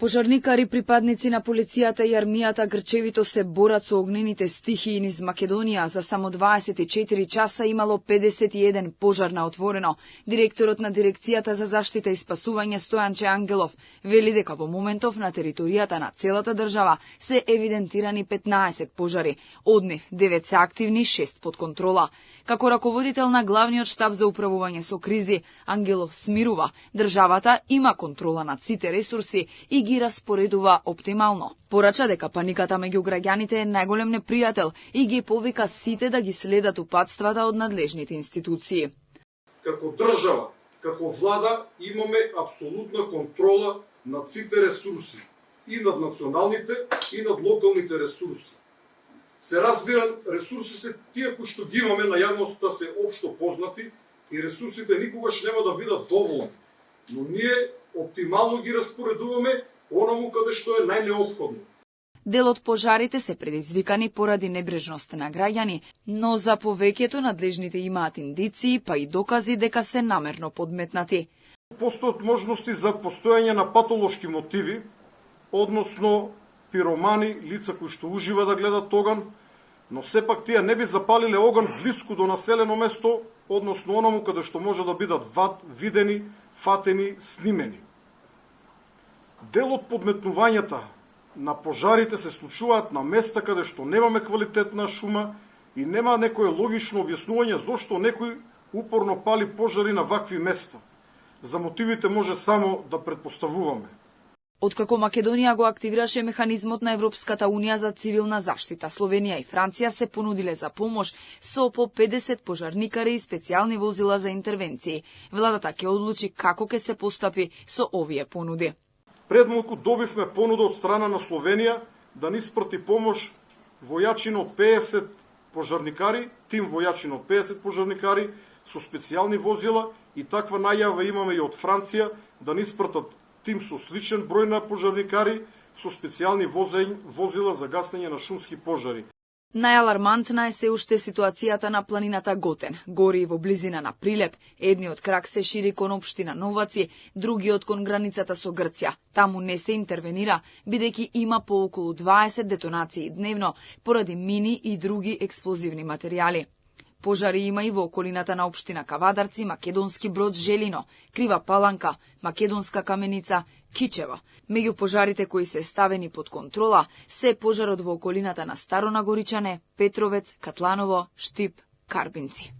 Пожарникари, припадници на полицијата и армијата грчевито се борат со огнените стихии низ Македонија. За само 24 часа имало 51 пожар на отворено. Директорот на Дирекцијата за заштита и спасување Стојанче Ангелов вели дека во моментов на територијата на целата држава се евидентирани 15 пожари. Од нив 9 се активни, 6 под контрола. Како раководител на главниот штаб за управување со кризи, Ангелов смирува, државата има контрола над сите ресурси и ги распоредува оптимално. Порача дека паниката меѓу граѓаните е најголем непријател и ги повика сите да ги следат упатствата од надлежните институции. Како држава, како влада имаме апсолутна контрола над сите ресурси, и над националните, и над локалните ресурси. Се разбира, ресурси се тие кои што ги имаме на јавноста се општо познати и ресурсите никогаш нема да бидат доволни. Но ние оптимално ги распоредуваме онаму каде што е најнеопходно. Дел од пожарите се предизвикани поради небрежност на граѓани, но за повеќето надлежните имаат индиции, па и докази дека се намерно подметнати. Постојат можности за постојање на патолошки мотиви, односно пиромани, лица кои што ужива да гледат оган, но сепак тие не би запалиле оган блиску до населено место, односно онаму каде што може да бидат видени, фатени, снимени. Дел од подметнувањата на пожарите се случуваат на места каде што немаме квалитетна шума и нема некое логично објаснување зошто некој упорно пали пожари на вакви места. За мотивите може само да претпоставуваме. Откако Македонија го активираше механизмот на Европската Унија за цивилна заштита, Словенија и Франција се понудиле за помош со по 50 пожарникари и специјални возила за интервенции. Владата ќе одлучи како ќе се постапи со овие понуди. Пред малку добивме понуда од страна на Словенија да ни испрати помош војачино 50 пожарникари, тим војачино 50 пожарникари со специјални возила и таква најава имаме и од Франција да ни испратат тим со сличен број на пожарникари со специјални возила за гаснење на шумски пожари. Најалармантна е се уште ситуацијата на планината Готен. Гори во близина на Прилеп, едниот крак се шири кон општина Новаци, другиот кон границата со Грција. Таму не се интервенира, бидејќи има по околу 20 детонации дневно поради мини и други експлозивни материјали. Пожари има и во околината на општина Кавадарци, Македонски Брод, Желино, Крива Паланка, Македонска Каменица, Кичева. Меѓу пожарите кои се ставени под контрола се пожарот во околината на Старо Нагоричане, Петровец, Катланово, Штип, Карбинци.